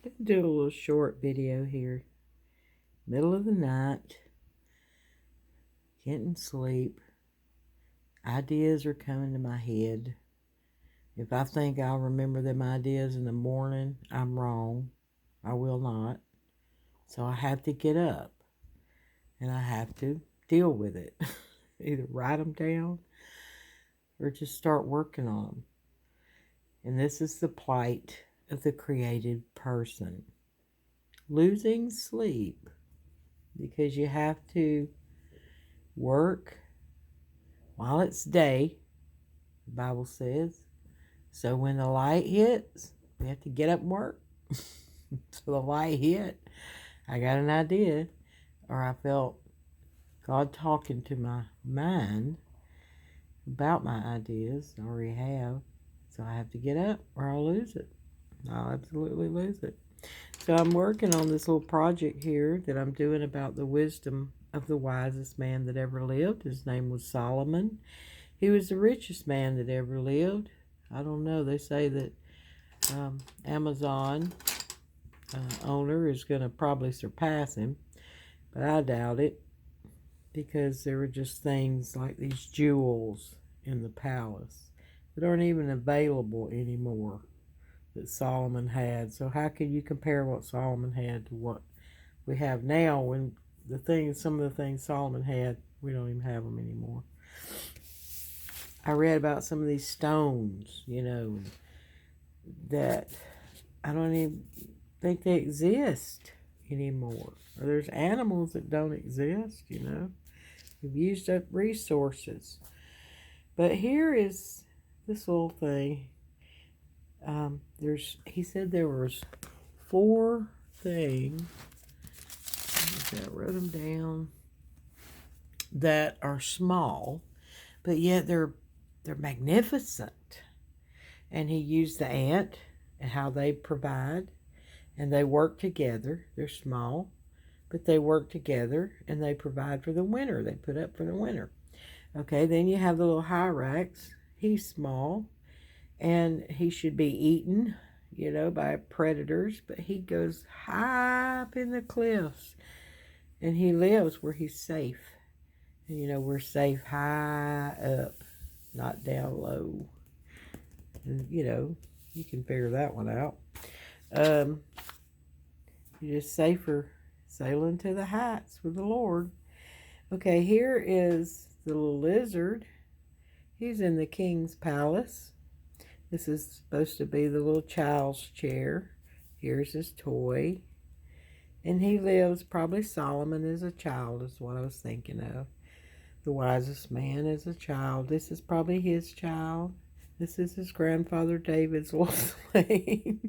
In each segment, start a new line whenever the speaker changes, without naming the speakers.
Do a little short video here. Middle of the night, getting sleep. Ideas are coming to my head. If I think I'll remember them ideas in the morning, I'm wrong. I will not. So I have to get up and I have to deal with it. Either write them down or just start working on them. And this is the plight of the creative person. Losing sleep because you have to work while it's day, the Bible says. So when the light hits, we have to get up and work. So the light hit, I got an idea, or I felt God talking to my mind about my ideas. I already have. So I have to get up or I'll lose it. I'll absolutely lose it. So I'm working on this little project here that I'm doing about the wisdom of the wisest man that ever lived. His name was Solomon. He was the richest man that ever lived. I don't know. They say that Amazon owner is going to probably surpass him, but I doubt it because there were just things like these jewels in the palace that aren't even available anymore that Solomon had. So how can you compare what Solomon had to what we have now when some of the things Solomon had, we don't even have them anymore. I read about some of these stones, that I don't even think they exist anymore. Or there's animals that don't exist, We've used up resources. But here is this little thing. He said there was 4 things. I wrote them down that are small, but yet they're magnificent. And he used the ant and how they provide, and they work together. They're small, but they work together and they provide for the winter. They put up for the winter. Okay, then you have the little hyrax. He's small and he should be eaten, by predators, but he goes high up in the cliffs and he lives where he's safe. And we're safe high up, not down low. And you can figure that one out. You're just safer sailing to the heights with the Lord. Okay, here is the little lizard. He's in the king's palace. This is supposed to be the little child's chair. Here's his toy. And he lives, probably Solomon as a child is what I was thinking of. The wisest man as a child. This is probably his child. This is his grandfather David's little slave.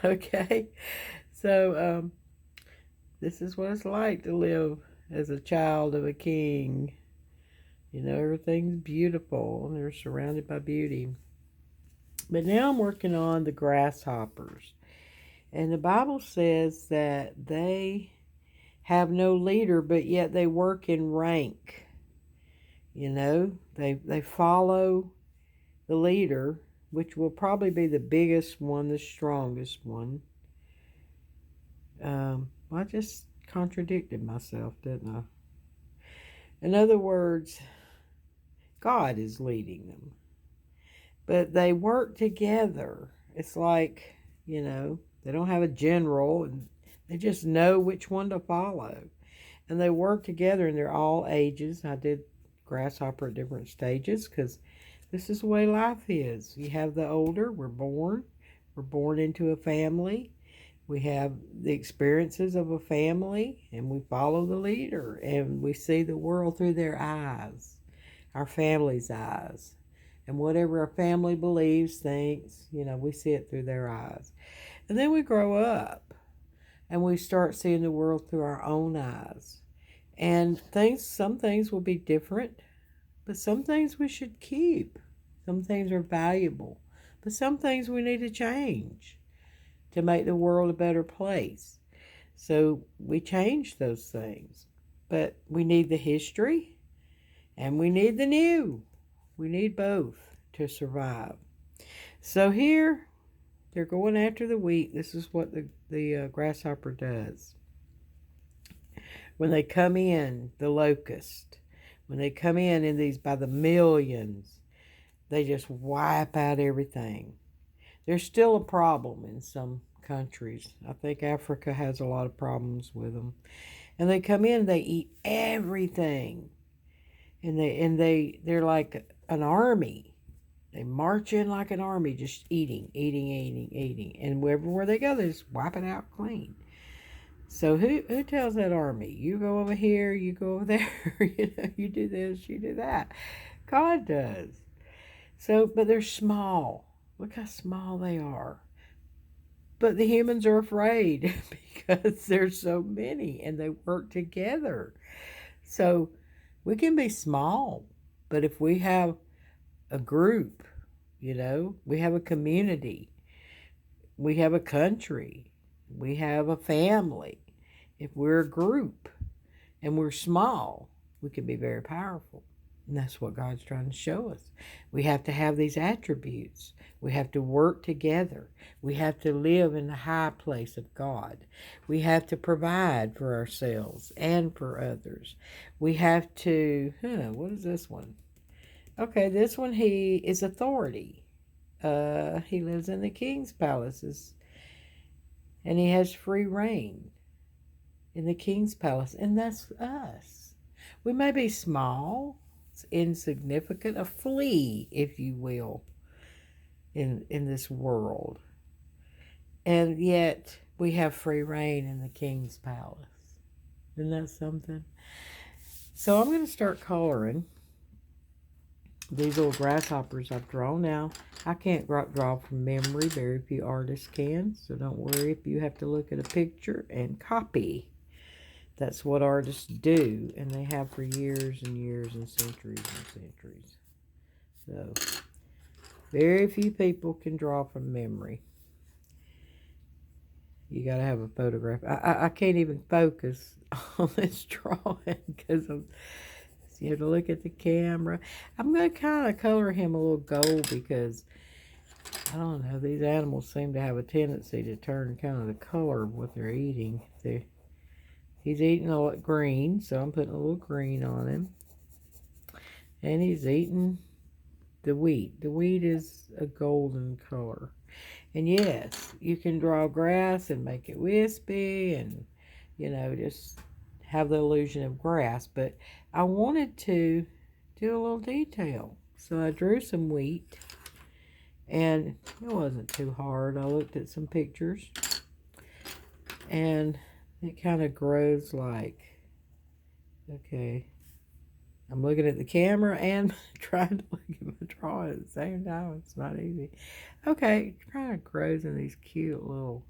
Okay, so this is what it's like to live as a child of a king. Everything's beautiful and they're surrounded by beauty. But now I'm working on the grasshoppers. And the Bible says that they have no leader, but yet they work in rank. They follow the leader, which will probably be the biggest one, the strongest one. I just contradicted myself, didn't I? In other words, God is leading them. But they work together. It's like, they don't have a general, and they just know which one to follow. And they work together, and they're all ages. I did grasshopper at different stages because this is the way life is. You have the older, we're born into a family. We have the experiences of a family, and we follow the leader, and we see the world through their eyes, our family's eyes. And whatever our family believes, thinks, we see it through their eyes. And then we grow up, and we start seeing the world through our own eyes. And some things will be different, but some things we should keep. Some things are valuable, but some things we need to change to make the world a better place. So we change those things. But we need the history and we need the new. We need both to survive. So here They're going after the wheat. This is what the grasshopper does. When they come in, the locust, when they come in these by the millions, they just wipe out everything. There's still a problem in some countries. I think Africa has a lot of problems with them. And they come in, they eat everything. And they're like an army. They march in like an army, just eating. And everywhere they go, they just wipe it out clean. So who tells that army? You go over here, you go over there, you do this, you do that. God does. So, but they're small. Look how small they are. But the humans are afraid because there's so many and they work together. So we can be small, but if we have a group, we have a community, we have a country, we have a family. If we're a group and we're small, we can be very powerful. And that's what God's trying to show us. We have to have these attributes. We have to work together. We have to live in the high place of God. We have to provide for ourselves and for others. We have to, what is this one? Okay, this one, he is authority. He lives in the king's palaces. And he has free reign in the king's palace. And that's us. We may be small, insignificant, a flea, if you will, in this world. And yet we have free reign in the king's palace. Isn't that something? So I'm going to start coloring these little grasshoppers I've drawn. Now, I can't draw from memory. Very few artists can. So don't worry if you have to look at a picture and copy. That's what artists do, and they have for years and years and centuries and centuries. So, very few people can draw from memory. You got to have a photograph. I can't even focus on this drawing because you have to look at the camera. I'm going to kind of color him a little gold because, I don't know, these animals seem to have a tendency to turn kind of the color of what they're eating. He's eating a lot green, so I'm putting a little green on him. And he's eating the wheat. The wheat is a golden color. And yes, you can draw grass and make it wispy and, just have the illusion of grass. But I wanted to do a little detail. So I drew some wheat. And it wasn't too hard. I looked at some pictures. And it kind of grows like, okay, I'm looking at the camera and trying to look at my drawing at the same time. It's not easy. Okay, it kind of grows in these cute little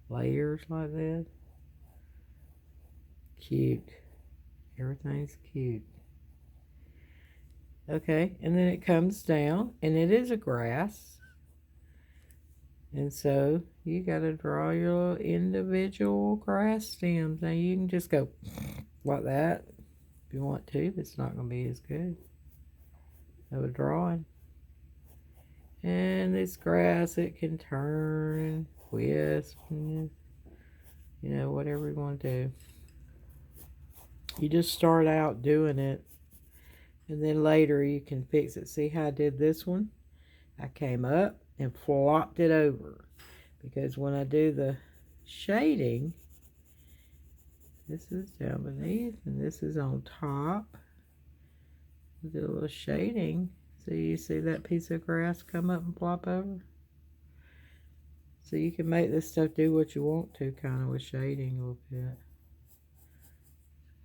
layers like that. Cute. Everything's cute. Okay, and then it comes down, and it is a grass. And so you got to draw your little individual grass stems. Now you can just go like that if you want to. It's not going to be as good of a drawing. And this grass, it can turn, wisp, whatever you want to do. You just start out doing it. And then later you can fix it. See how I did this one? I came up and flopped it over, because when I do the shading, this is down beneath and this is on top. Do a little shading. So you see that piece of grass come up and flop over? So you can make this stuff do what you want to, kind of with shading a little bit.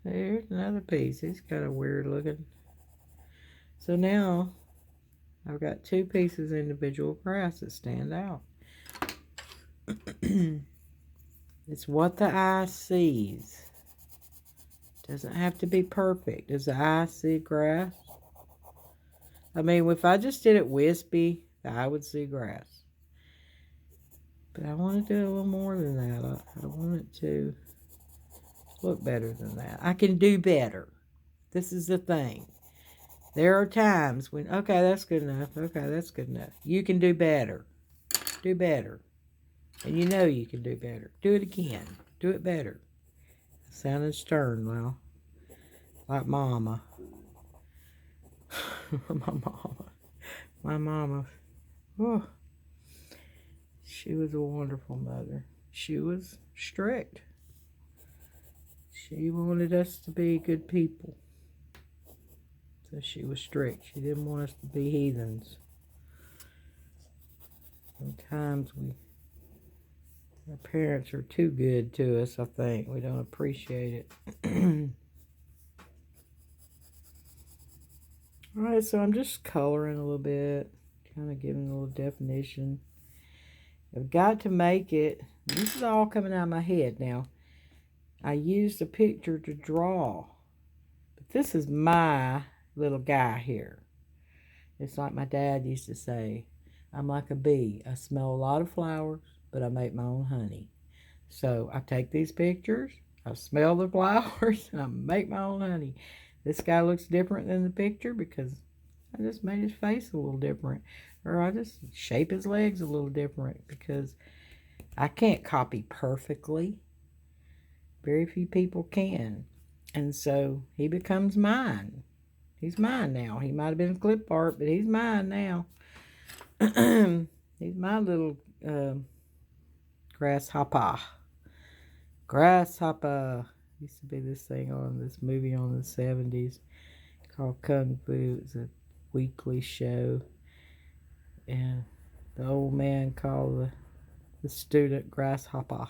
There's another piece. It's kind of weird looking. So now I've got two pieces of individual grass that stand out. It's what the eye sees. Doesn't have to be perfect. Does the eye see grass? I mean, if I just did it wispy, the eye would see grass. But I want to do a little more than that. I want it to look better than that. I can do better. This is the thing. There are times when, okay, that's good enough. Okay, that's good enough. You can do better. Do better. And you know you can do better. Do it again. Do it better. Sounding stern now. Like Mama. My mama. My mama. Oh, she was a wonderful mother. She was strict. She wanted us to be good people. So she was strict. She didn't want us to be heathens. Sometimes our parents are too good to us, I think. We don't appreciate it. Alright, so I'm just coloring a little bit, kind of giving a little definition. I've got to make it, this is all coming out of my head now. I used a picture to draw, but this is my little guy here. It's like my dad used to say, I'm like a bee. I smell a lot of flowers, but I make my own honey. So I take these pictures, I smell the flowers, and I make my own honey. This guy looks different than the picture because I just made his face a little different. Or I just shape his legs a little different because I can't copy perfectly. Very few people can. And so he becomes mine. He's mine now. He might have been clip art, but he's mine now. He's my little grasshopper. Grasshopper. Used to be this thing on this movie on the 70s called Kung Fu. It's a weekly show. And the old man called the student Grasshopper.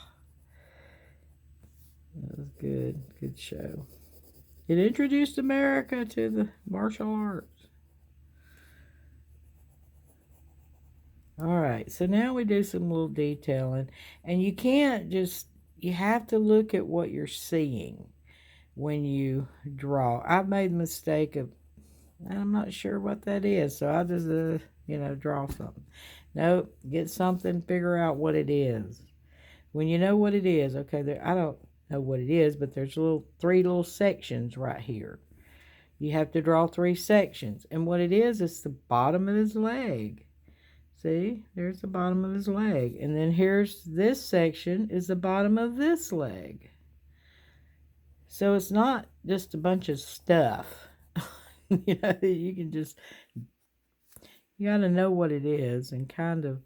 That was good. Good show. It introduced America to the martial arts. Alright, so now we do some little detailing. And you can't just, you have to look at what you're seeing when you draw. I've made the mistake of, I'm not sure what that is, so I just, draw something. Nope, get something, figure out what it is. When you know what it is, okay, I don't know what it is, but there's three little sections right here. You have to draw 3 sections. And what it is the bottom of his leg. See, there's the bottom of his leg. And then here's this section is the bottom of this leg. So it's not just a bunch of stuff. You can just, you got to know what it is and kind of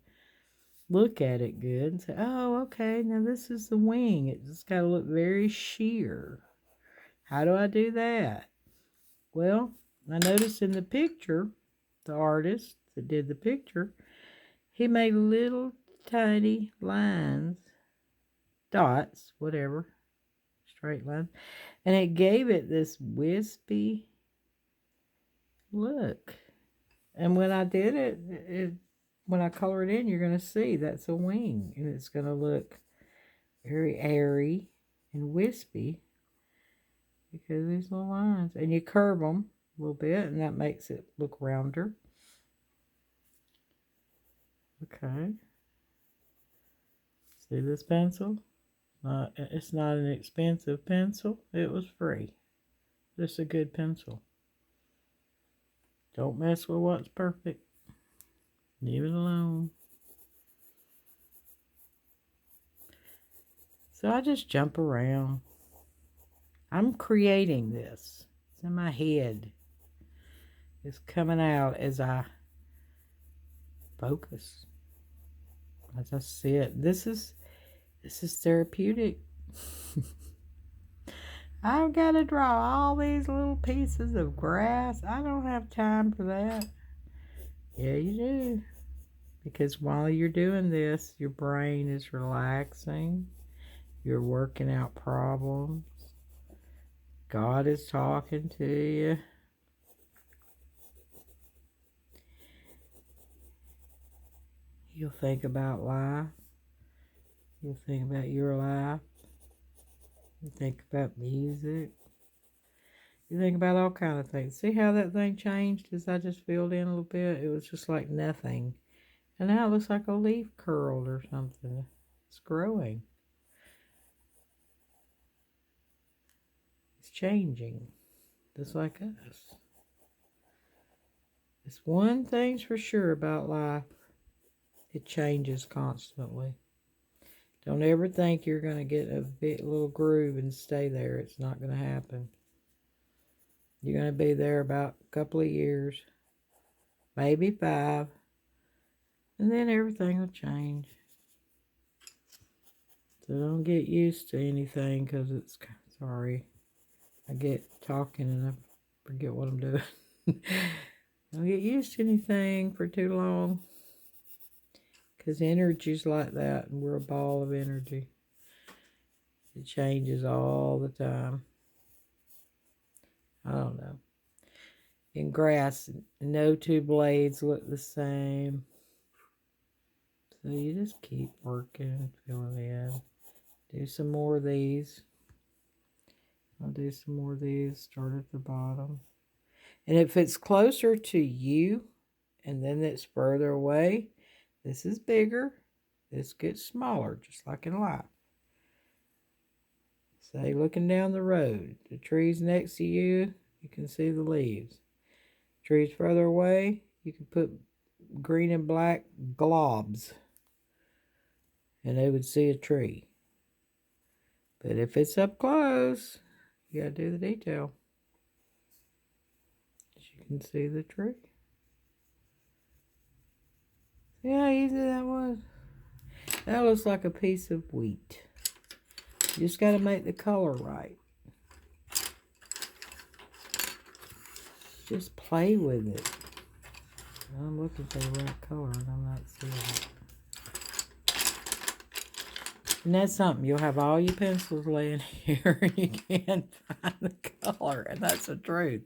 look at it good and say, oh, okay, now this is the wing. It's just got to look very sheer. How do I do that? Well, I noticed in the picture, the artist that did the picture, he made little tiny lines, dots, whatever, straight lines, and it gave it this wispy look. And when I did it, when I color it in, you're going to see that's a wing, and it's going to look very airy and wispy because of these little lines. And you curve them a little bit, and that makes it look rounder. Okay. See this pencil? It's not an expensive pencil. It was free. Just a good pencil. Don't mess with what's perfect. Leave it alone. So I just jump around. I'm creating this. It's in my head. It's coming out as I focus. As I sit. This is therapeutic. I've got to draw all these little pieces of grass. I don't have time for that. Yeah, you do. Because while you're doing this, your brain is relaxing. You're working out problems. God is talking to you. You'll think about life. You'll think about your life. You think about music. You think about all kind of things. See how that thing changed as I just filled in a little bit? It was just like nothing. And now it looks like a leaf curled or something. It's growing. It's changing. Just like us. It's one thing's for sure about life. It changes constantly. Don't ever think you're going to get a big little groove and stay there. It's not going to happen. You're going to be there about a couple of years, maybe 5, and then everything will change. So don't get used to anything because it's, sorry, I get talking and I forget what I'm doing. Don't get used to anything for too long because energy's like that and we're a ball of energy. It changes all the time. I don't know. In grass, no two blades look the same. So you just keep working, filling in. Do some more of these. I'll do some more of these, start at the bottom. And if it's closer to you, and then it's further away, this is bigger, this gets smaller, just like in life. Say, looking down the road, the trees next to you, you can see the leaves. Trees further away, you can put green and black globs, and they would see a tree. But if it's up close, you gotta do the detail. As you can see the tree. See how easy that was? That looks like a piece of wheat. You just gotta make the color right. Just play with it. I'm looking for the right color and I'm not seeing it. And that's something, you'll have all your pencils laying here and you can't find the color, and that's the truth.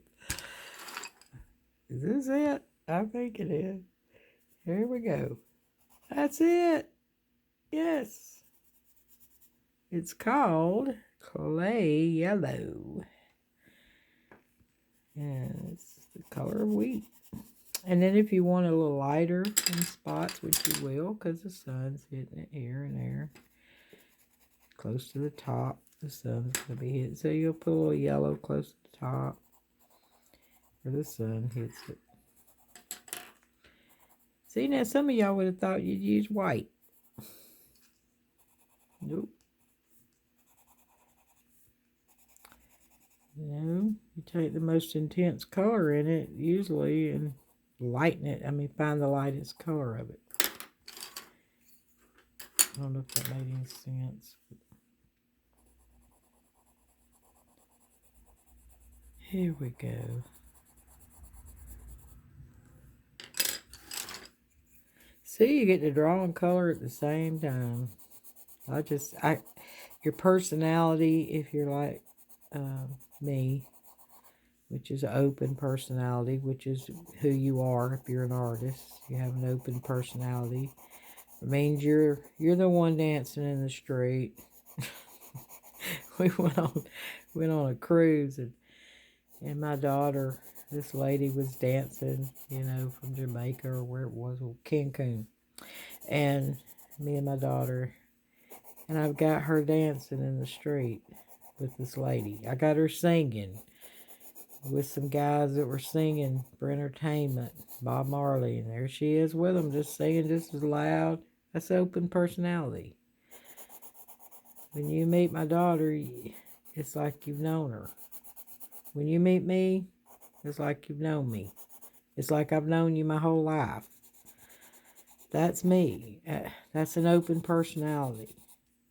Is this it? I think it is. Here we go. That's it. Yes. It's called Clay Yellow. And it's the color of wheat. And then if you want a little lighter in spots, which you will, because the sun's hitting it here and there. Close to the top, the sun's going to be hitting. So you'll put a little yellow close to the top where the sun hits it. See, now some of y'all would have thought you'd use white. Nope. No, you take the most intense color in it, usually, and lighten it. I mean, find the lightest color of it. I don't know if that made any sense. Here we go. See, you get to draw and color at the same time. Your personality, if you're like me, which is an open personality, which is who you are if you're an artist. You have an open personality. It means you're the one dancing in the street. We went on a cruise and my daughter, this lady was dancing, you know, from Jamaica or where it was, Cancun. And me and my daughter, and I've got her dancing in the street with this lady. I got her singing with some guys that were singing for entertainment, Bob Marley, and there she is with them, just singing just as loud. That's open personality. When you meet my daughter, it's like you've known her. When you meet me, it's like you've known me. It's like I've known you my whole life. That's me. That's an open personality.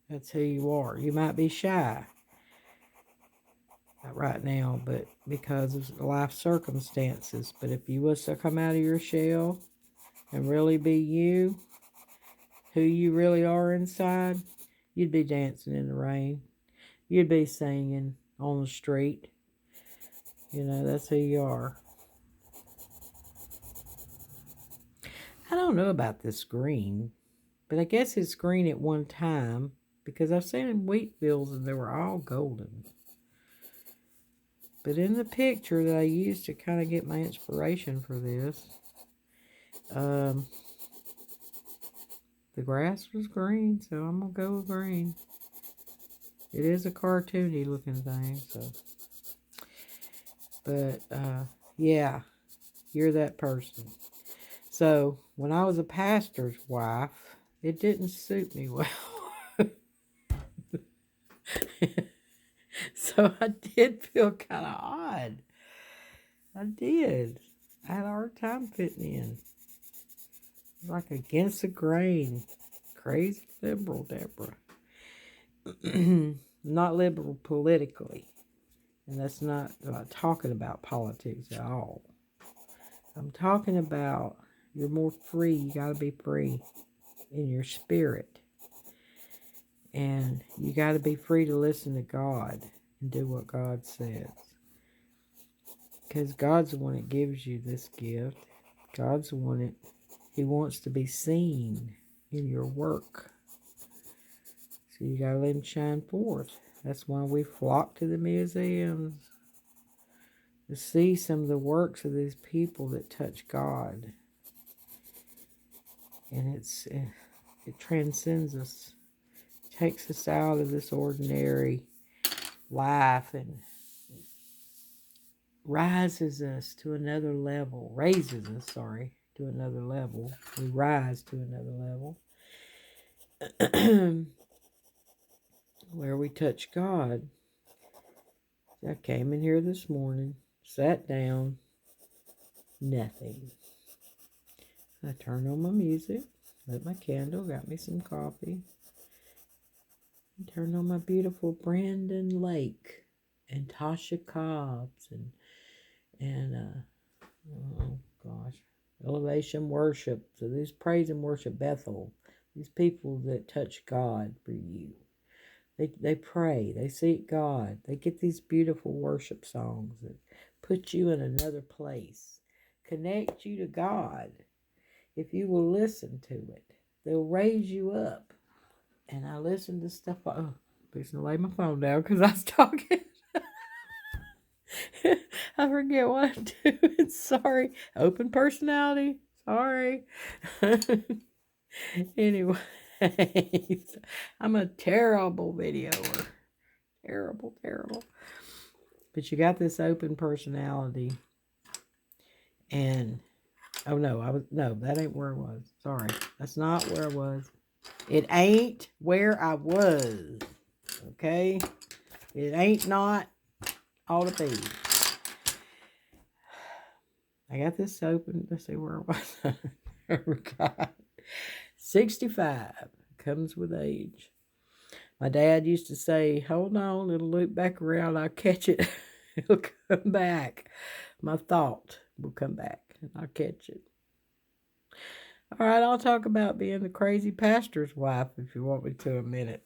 That's who you are. You might be shy right now, but because of life circumstances. But if you was to come out of your shell and really be you, who you really are inside, you'd be dancing in the rain. You'd be singing on the street. You know, that's who you are. I don't know about this green, but I guess it's green at one time because I've seen in wheat fields and they were all golden. But in the picture that I used to kind of get my inspiration for this, the grass was green, so I'm going to go with green. It is a cartoony looking thing, so. But, yeah, you're that person. So when I was a pastor's wife, it didn't suit me well. So I did feel kind of odd. I did. I had a hard time fitting in. Like against the grain. Crazy liberal, Deborah. Not liberal politically. And that's not, I'm not talking about politics at all. I'm talking about you're more free. You got to be free in your spirit. And you got to be free to listen to God and do what God says. Because God's the one that gives you this gift. God's the one that He wants to be seen in your work. So you got to let Him shine forth. That's why we flock to the museums. To see some of the works of these people that touch God. And it transcends us. Takes us out of this ordinary life and raises us to another level. To another level. We rise to another level. Where we touch God. I came in here this morning, sat down, nothing. I turned on my music, lit my candle, got me some coffee. Turned on my beautiful Brandon Lake and Tasha Cobbs and oh gosh, Elevation Worship. So these praise and worship Bethel, these people that touch God for you. They pray, they seek God, they get these beautiful worship songs that put you in another place, connect you to God. If you will listen to it, they'll raise you up. And I listened to stuff. I'm fixing to lay my phone down because I was talking. I forget what I'm doing. Sorry. Open personality. Sorry. Anyway, I'm a terrible videoer. Terrible, terrible. But you got this open personality. And, oh no, that ain't where I was. Sorry. That's not where I was. It ain't where I was. Okay? It ain't not ought to be. I got this open. Let's see where it was. I forgot. 65 comes with age. My dad used to say, hold on, it'll loop back around. I'll catch it. It'll come back. My thought will come back and I'll catch it. All right, I'll talk about being the crazy pastor's wife if you want me to a minute.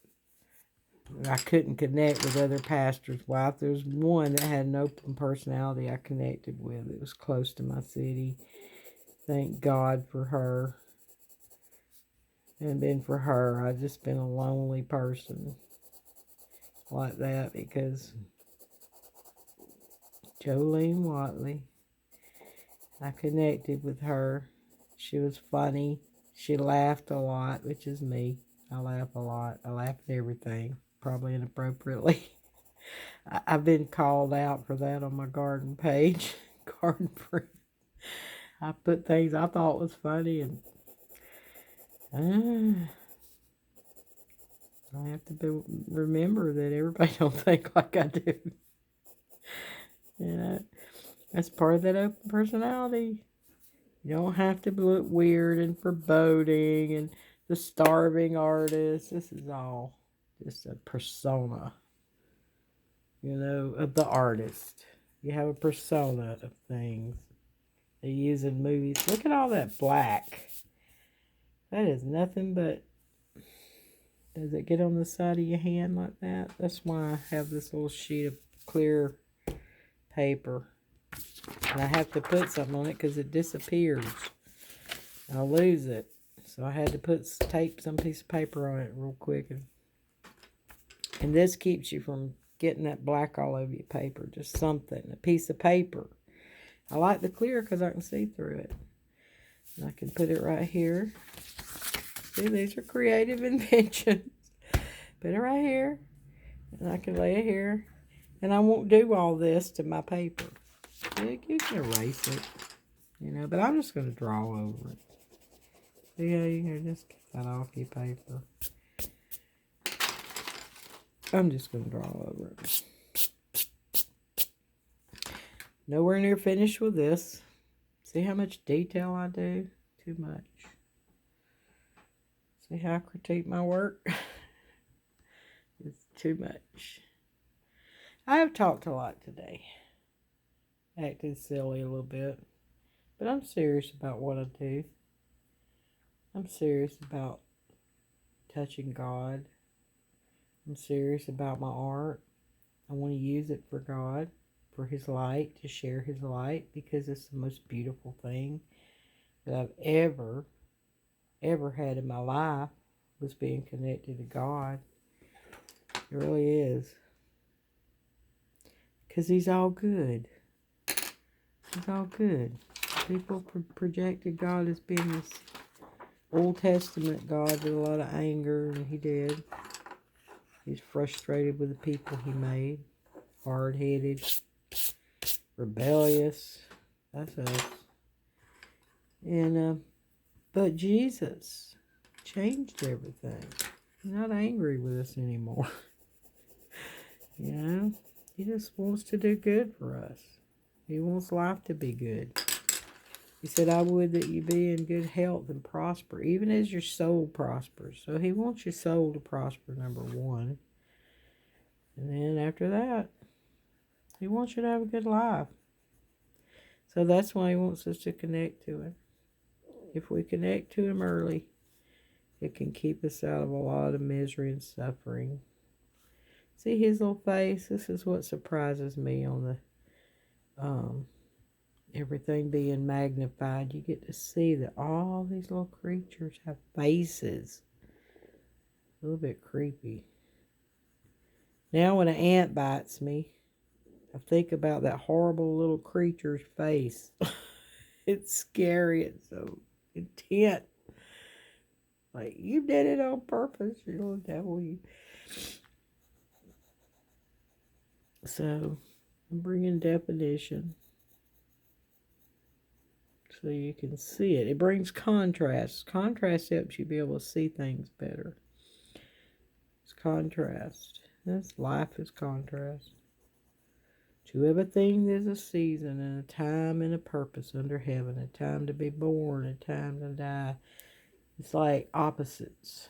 I couldn't connect with other pastors' wives. There was one that had an open personality I connected with. It was close to my city. Thank God for her. And been for her, I've just been a lonely person like that because Jolene Watley, I connected with her. She was funny. She laughed a lot, which is me. I laugh a lot. I laugh at everything. Probably inappropriately. I've been called out for that on my garden page. Garden friend. I put things I thought was funny and I have to remember that everybody don't think like I do. That's part of that open personality. You don't have to look weird and foreboding and the starving artist. This is all just a persona, of the artist. You have a persona of things they use in movies. Look at all that black. That is nothing but, does it get on the side of your hand like that? That's why I have this little sheet of clear paper. And I have to put something on it because it disappears. I'll lose it. So I had to tape some piece of paper on it real quick. And this keeps you from getting that black all over your paper. Just something, a piece of paper. I like the clear because I can see through it. And I can put it right here. See, these are creative inventions. Put it right here. And I can lay it here. And I won't do all this to my paper. You can erase it. You know, but I'm just going to draw over it. See how you can just get that off your paper. I'm just going to draw over it. Nowhere near finished with this. See how much detail I do? Too much. See how I critique my work? It's too much. I have talked a lot today. Acted silly a little bit. But I'm serious about what I do. I'm serious about touching God. I'm serious about my art. I want to use it for God, for His light, to share His light, because it's the most beautiful thing that I've ever had in my life, was being connected to God. It really is. Because He's all good. He's all good. People projected God as being this Old Testament God with a lot of anger, and He did. He's frustrated with the people He made. Hard-headed. Rebellious. That's us. And, but Jesus changed everything. He's not angry with us anymore. You know? He just wants to do good for us. He wants life to be good. He said, I would that you be in good health and prosper, even as your soul prospers. So He wants your soul to prosper, number one. And then after that, He wants you to have a good life. So that's why He wants us to connect to Him. If we connect to Him early, it can keep us out of a lot of misery and suffering. See His little face? This is what surprises me on the everything being magnified. You get to see that all these little creatures have faces. A little bit creepy. Now when an ant bites me, I think about that horrible little creature's face. It's scary. It's so intense. Like, you did it on purpose, you little devil. You. So, I'm bringing definition so you can see it. It brings contrast. Contrast helps you be able to see things better. It's contrast. This life is contrast. To everything there's a season and a time and a purpose under heaven. A time to be born, a time to die. It's like opposites.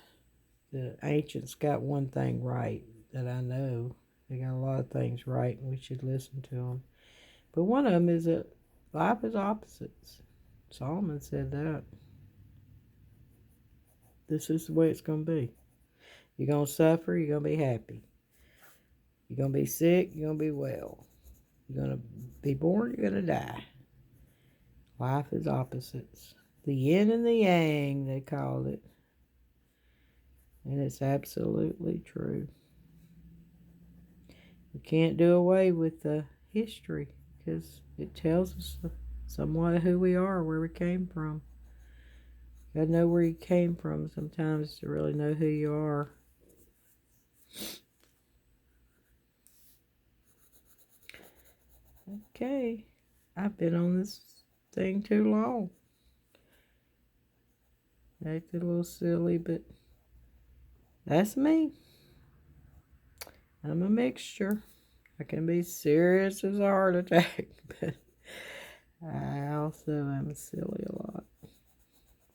The ancients got one thing right that I know. They got a lot of things right, and we should listen to them. But one of them is that life is opposites. Solomon said that. This is the way it's going to be. You're going to suffer, you're going to be happy. You're going to be sick, you're going to be well. You're going to be born, you're going to die. Life is opposites. The yin and the yang, they called it. And it's absolutely true. We can't do away with the history because it tells us somewhat who we are, where we came from. You gotta know where you came from sometimes to really know who you are. Okay, I've been on this thing too long. Acted a little silly, but that's me. I'm a mixture. I can be serious as a heart attack, but I also am silly a lot.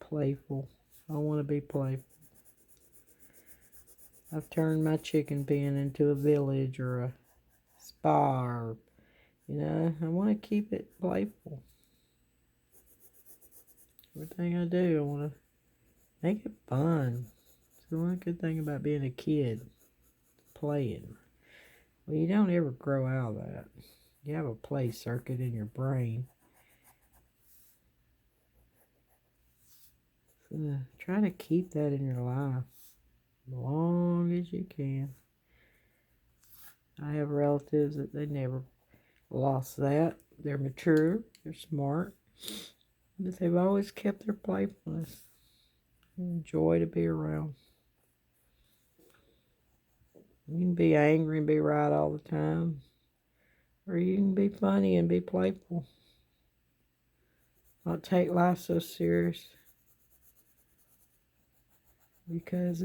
Playful. I want to be playful. I've turned my chicken pen into a village or a spa, or, you know, I want to keep it playful. Everything I do, I want to make it fun. It's the one good thing about being a kid, playing. Well, you don't ever grow out of that. You have a play circuit in your brain. So try to keep that in your life as long as you can. I have relatives that they never lost that. They're mature, they're smart, but they've always kept their playfulness. Joy to be around. You can be angry and be right all the time, or you can be funny and be playful. not take life so serious, because